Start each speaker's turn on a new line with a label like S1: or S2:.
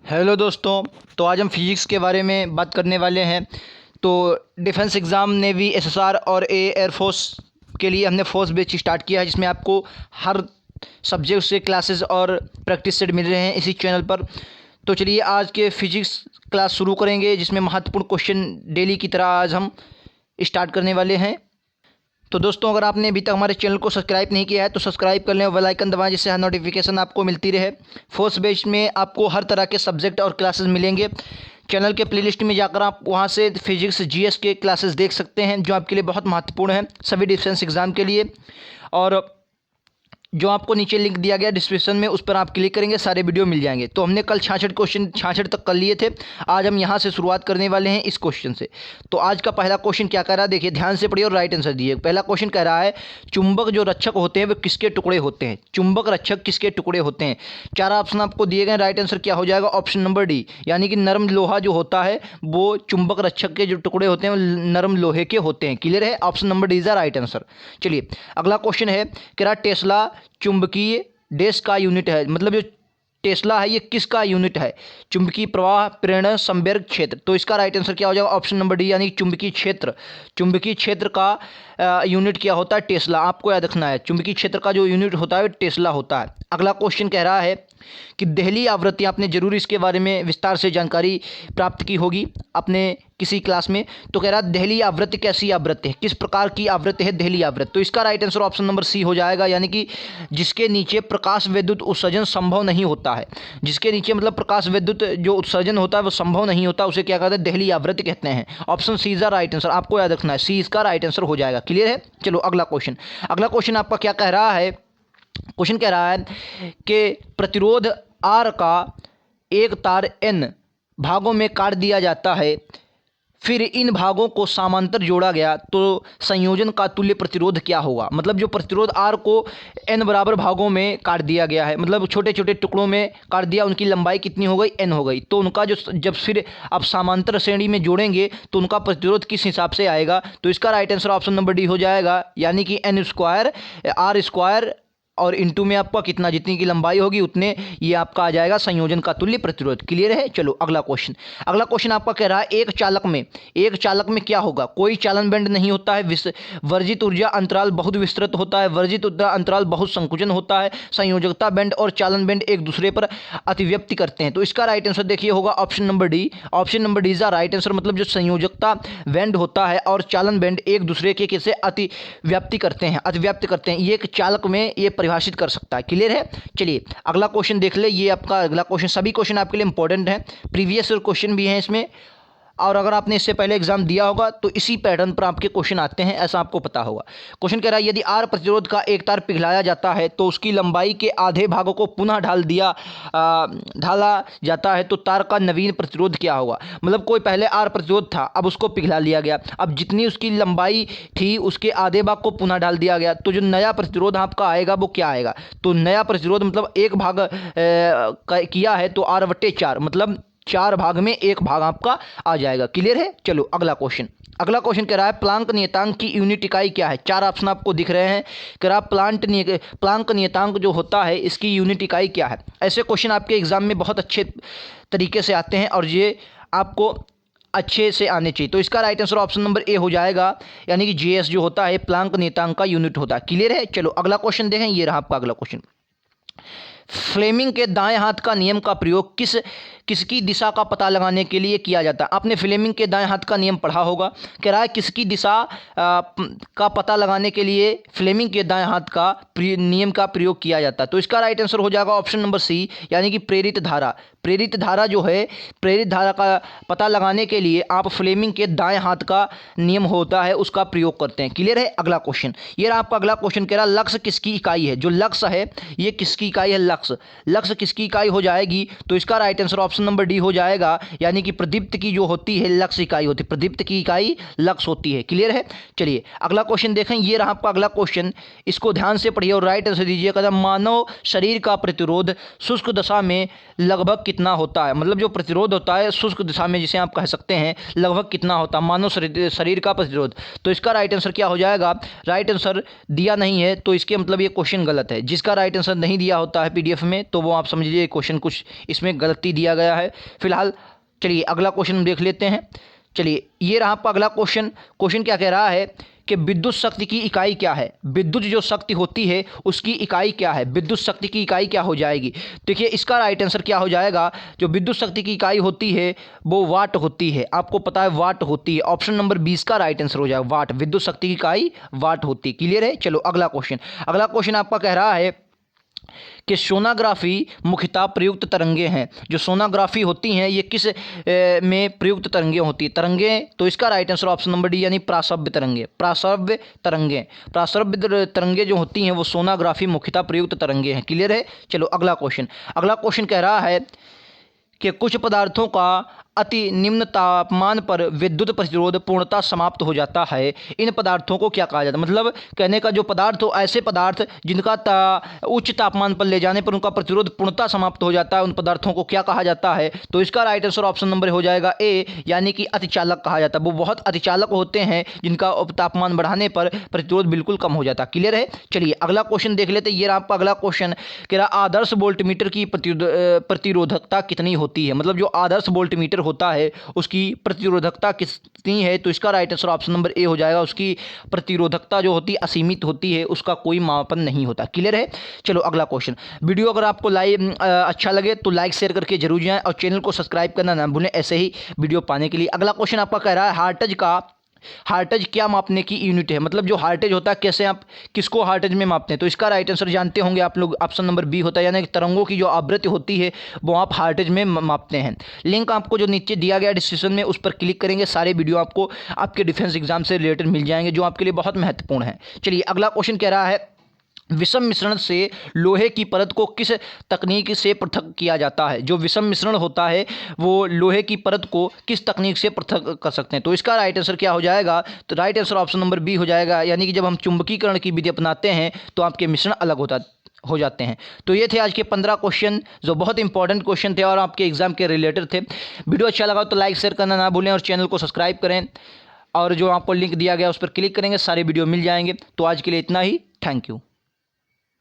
S1: Hello दोस्तों। तो आज हम फिज़िक्स के बारे में बात करने वाले हैं। तो डिफेंस एग्ज़ाम, नेवी, एसएसआर और एयरफोर्स के लिए हमने फोर्स बैच स्टार्ट किया है, जिसमें आपको हर सब्जेक्ट से क्लासेस और प्रैक्टिस सेट मिल रहे हैं इसी चैनल पर। तो चलिए आज के फिज़िक्स क्लास शुरू करेंगे, जिसमें महत्वपूर्ण क्वेश्चन डेली की तरह आज हम स्टार्ट करने वाले हैं। तो दोस्तों, अगर आपने अभी तक हमारे चैनल को सब्सक्राइब नहीं किया है तो सब्सक्राइब कर लें और बेल आइकन दबाएं, जिससे हर नोटिफिकेशन आपको मिलती रहे। फोर्स बेस में आपको हर तरह के सब्जेक्ट और क्लासेस मिलेंगे। चैनल के प्लेलिस्ट में जाकर आप वहां से फिजिक्स जीएस के क्लासेस देख सकते हैं, जो आपके लिए बहुत महत्वपूर्ण है सभी डिफेंस एग्जाम के लिए। और जो आपको नीचे लिंक दिया गया डिस्क्रिप्शन में, उस पर आप क्लिक करेंगे, सारे वीडियो मिल जाएंगे। तो हमने कल 66 क्वेश्चन 66 तक कर लिए थे। आज हम यहाँ से शुरुआत करने वाले हैं इस क्वेश्चन से। तो आज का पहला क्वेश्चन क्या कह रहा है, देखिए ध्यान से पढ़िए और राइट आंसर दिए। पहला क्वेश्चन कह रहा है, चुंबक जो रक्षक होते हैं वे किसके टुकड़े होते हैं? चुंबक रक्षक किसके टुकड़े होते हैं? चार ऑप्शन आपको दिए गए। राइट आंसर क्या हो जाएगा? ऑप्शन नंबर डी, यानी कि नरम लोहा जो होता है वो चुंबक रक्षक के जो टुकड़े होते हैं वो नरम लोहे के होते हैं। क्लियर है? Option number D is the right answer. चलिए अगला क्वेश्चन है, कह रहा टेस्ला चुंबकीय देश का यूनिट है। मतलब जो टेस्ला है ये किसका यूनिट है? चुंबकीय प्रवाह, प्रेरण, संवेग, क्षेत्र। तो इसका राइट आंसर क्या हो जाएगा? ऑप्शन नंबर डी, यानी चुंबकीय क्षेत्र। चुंबकीय क्षेत्र का यूनिट क्या होता है? टेस्ला। आपको याद रखना है, चुंबकीय क्षेत्र का जो यूनिट होता है टेस्ला होता है। अगला क्वेश्चन कह रहा है कि दहली आवृत्ति, आपने जरूर इसके बारे में विस्तार से जानकारी प्राप्त की होगी अपने किसी क्लास में। तो कह रहा है दहली आवृत्ति कैसी आवृत्ति है, किस प्रकार की आवृत्ति है दहली आवृत्ति? तो इसका right answer option number C हो जाएगा, यानी कि जिसके नीचे प्रकाश विद्युत उत्सर्जन संभव नहीं होता है। जिसके नीचे मतलब प्रकाश विद्युत जो उत्सर्जन होता है वो संभव नहीं होता, उसे क्या कहते हैं? दहली आवृत्ति कहते हैं। Option C is the right answer. आपको याद रखना है, सी इसका राइट आंसर हो जाएगा। क्लियर है? चलो अगला क्वेश्चन। अगला क्वेश्चन आपका क्या कह रहा है? क्वेश्चन कह रहा है कि प्रतिरोध आर का एक तार एन भागों में काट दिया जाता है, फिर इन भागों को समांतर जोड़ा गया तो संयोजन का तुल्य प्रतिरोध क्या होगा? मतलब जो प्रतिरोध आर को एन बराबर भागों में काट दिया गया है, मतलब छोटे छोटे टुकड़ों में काट दिया, उनकी लंबाई कितनी हो गई? एन हो गई। तो उनका जो जब फिर आप समांतर श्रेणी में जोड़ेंगे तो उनका प्रतिरोध किस हिसाब से आएगा? तो इसका right answer option number D हो जाएगा, यानी कि एन स्क्वायर आर स्क्वायर और इनटू में आपका कितना, जितनी की लंबाई होगी उतने ये आपका आ जाएगा संयोजन का तुल्य प्रतिरोध। क्लियर है? चलो अगला क्वेश्चन। अगला क्वेश्चन आपका कह रहा है, एक चालक में क्या होगा? कोई चालन बैंड नहीं होता है, वर्जित ऊर्जा अंतराल बहुत विस्तृत होता है, वर्जित ऊर्जा अंतराल बहुत संकुचन होता है, संयोजकता बैंड और चालन बैंड एक दूसरे पर अतिव्याप्ति करते हैं। तो इसका राइट आंसर देखिए होगा option number D. Option number D is the right answer. मतलब जो संयोजकता बैंड होता है और चालन बैंड एक दूसरे के कैसे अतिव्याप्ति करते हैं, ये एक चालक में ये परिभाषित कर सकता है। क्लियर है? चलिए अगला क्वेश्चन देख ले। ये आपका अगला क्वेश्चन, सभी क्वेश्चन आपके लिए इंपॉर्टेंट है, प्रीवियस क्वेश्चन भी हैं इसमें, और अगर आपने इससे पहले एग्जाम दिया होगा तो इसी पैटर्न पर आपके क्वेश्चन आते हैं, ऐसा आपको पता होगा। क्वेश्चन कह रहा है, यदि आर प्रतिरोध का एक तार पिघलाया जाता है तो उसकी लंबाई के आधे भागों को पुनः ढाला जाता है तो तार का नवीन प्रतिरोध क्या होगा? मतलब कोई पहले आर प्रतिरोध था, अब उसको पिघला लिया गया, अब जितनी उसकी लंबाई थी उसके आधे भाग को पुनः ढाल दिया गया, तो जो नया प्रतिरोध आपका आएगा वो क्या आएगा? तो नया प्रतिरोध मतलब एक भाग किया है तो R/4, मतलब 4 भाग में एक भाग आपका आ जाएगा। क्लियर है? चलो अगला क्वेश्चन। अगला क्वेश्चन कह रहा है, प्लांक नियतांक की यूनिट इकाई क्या है? चार ऑप्शन आपको दिख रहे हैं। कह रहा प्लांक नियतांक जो होता है इसकी यूनिट इकाई क्या है? ऐसे क्वेश्चन आपके एग्जाम में बहुत अच्छे तरीके से आते हैं और ये आपको अच्छे से आने चाहिए। तो इसका right answer option number A हो जाएगा, यानी कि जीएस जो होता है प्लांक नियतांक का यूनिट होता है। क्लियर है? चलो अगला क्वेश्चन देखें। ये रहा आपका अगला क्वेश्चन। फ्लेमिंग के दाएं हाथ का नियम का प्रयोग किसकी दिशा का पता लगाने के लिए किया जाता है? आपने फ्लेमिंग के दाएं हाथ का नियम पढ़ा होगा। कह रहा है किसकी दिशा का पता लगाने के लिए फ्लेमिंग के दाएं हाथ का नियम का प्रयोग किया जाता है? तो इसका राइट आंसर हो जाएगा ऑप्शन नंबर सी, यानी कि प्रेरित धारा। प्रेरित धारा जो है, प्रेरित धारा का पता लगाने के लिए आप फ्लेमिंग के दाएं हाथ का नियम होता है उसका प्रयोग करते हैं। क्लियर है? अगला क्वेश्चन। ये आपका अगला क्वेश्चन कह रहा है, लक्ष्य किसकी इकाई है? जो लक्ष्य है ये किसकी इकाई है? लक्ष्य किसकी इकाई हो जाएगी? तो इसका right answer option number D हो जाएगा, यानी कि प्रदीप्त की जो होती है लक्ष्य इकाई होती है, प्रदीप्त की इकाई लक्ष्य होती है। क्लियर है? चलिए अगला क्वेश्चन देखें। ये रहा आपका अगला क्वेश्चन, इसको ध्यान से पढ़िए और राइट आंसर दीजिएगा। मानव शरीर का प्रतिरोध शुष्क दशा में लगभग कितना होता है? मतलब जो प्रतिरोध होता है शुष्क दशा में, जिसे आप कह सकते हैं, लगभग कितना होता है मानव शरीर का प्रतिरोध? तो इसका राइट आंसर क्या हो जाएगा? राइट आंसर दिया नहीं है तो इसके मतलब ये क्वेश्चन गलत है। जिसका राइट आंसर नहीं दिया होता है PDF में, तो वो आप समझ लीजिए क्वेश्चन कुछ इसमें गलती दिया गया है। फिलहाल चलिए अगला क्वेश्चन देख लेते हैं। चलिए ये रहा आपका अगला क्वेश्चन। क्वेश्चन क्या कह रहा है कि विद्युत शक्ति की इकाई क्या है। विद्युत जो शक्ति होती है उसकी इकाई क्या है, विद्युत शक्ति की इकाई क्या हो जाएगी। देखिए इसका राइट आंसर क्या हो जाएगा, जो विद्युत शक्ति की इकाई होती है वो वाट होती है। आपको पता है वाट होती है। ऑप्शन नंबर 20 का राइट आंसर हो जाएगा वाट। विद्युत शक्ति की इकाई वाट होती है। क्लियर है। चलो अगला क्वेश्चन। अगला क्वेश्चन आपका कह रहा है कि सोनाग्राफी मुख्यतः प्रयुक्त तरंगे हैं। जो सोनाग्राफी होती हैं ये किस में प्रयुक्त तरंगे होती है। तरंगे, तो इसका right answer option number D यानी प्रासव्य तरंगे। प्रासव्य तरंगे, प्रासव्य तरंगे जो होती हैं वो सोनाग्राफी मुख्यतः प्रयुक्त तरंगे हैं। क्लियर है। चलो अगला क्वेश्चन। अगला क्वेश्चन कह रहा है कि कुछ पदार्थों का अति निम्न तापमान पर विद्युत प्रतिरोध पूर्णतः समाप्त हो जाता है। इन पदार्थों को क्या कहा जाता है। मतलब कहने का जो पदार्थ हो, ऐसे पदार्थ जिनका उच्च तापमान पर ले जाने पर उनका प्रतिरोध पूर्णतः समाप्त हो जाता है, उन पदार्थों को क्या कहा जाता है। तो इसका राइट आंसर ऑप्शन नंबर हो जाएगा ए यानी कि अतिचालक कहा जाता है। वो बहुत अतिचालक होते हैं जिनका तापमान बढ़ाने पर प्रतिरोध बिल्कुल कम हो जाता है। क्लियर है। चलिए अगला क्वेश्चन देख लेते हैं। ये आपका अगला क्वेश्चन कह रहा आदर्श वोल्टमीटर की प्रतिरोधकता कितनी होती है। मतलब जो आदर्श वोल्टमीटर होता है उसकी प्रतिरोधकता कितनी है। तो इसका right answer option number A हो जाएगा। उसकी प्रतिरोधकता जो होती है असीमित होती है, उसका कोई मापन नहीं होता। क्लियर है। चलो अगला क्वेश्चन। वीडियो अगर आपको अच्छा लगे तो लाइक शेयर करके जरूर जाएं और चैनल को सब्सक्राइब करना ना भूलें ऐसे ही वीडियो पाने के लिए। अगला क्वेश्चन आपका कह रहा है हार्टेज क्या मापने की यूनिट है। मतलब जो हार्टेज होता है कैसे आप किसको हार्टेज में मापते हैं। तो इसका राइट आंसर जानते होंगे आप लोग। ऑप्शन नंबर बी होता है यानी कि तरंगों की जो आवृत्ति होती है वो आप हार्टेज में मापते हैं। लिंक आपको जो नीचे दिया गया डिस्क्रिप्शन में उस पर क्लिक करेंगे, सारे वीडियो आपको आपके डिफेंस एग्जाम से रिलेटेड मिल जाएंगे जो आपके लिए बहुत महत्वपूर्ण है। चलिए अगला क्वेश्चन कह रहा है विषम मिश्रण से लोहे की परत को किस तकनीक से पृथक किया जाता है। जो विषम मिश्रण होता है वो लोहे की परत को किस तकनीक से पृथक कर सकते हैं। तो इसका राइट आंसर क्या हो जाएगा। तो right answer option number B हो जाएगा यानी कि जब हम चुंबकीकरण की विधि अपनाते हैं तो आपके मिश्रण अलग हो जाते हैं। तो ये थे आज के 15 क्वेश्चन जो बहुत इंपॉर्टेंट क्वेश्चन थे और आपके एग्जाम के रिलेटेड थे। वीडियो अच्छा लगा तो लाइक शेयर करना ना भूलें और चैनल को सब्सक्राइब करें और जो आपको लिंक दिया गया उस पर क्लिक करेंगे, सारे वीडियो मिल जाएंगे। तो आज के लिए इतना ही। Thank you.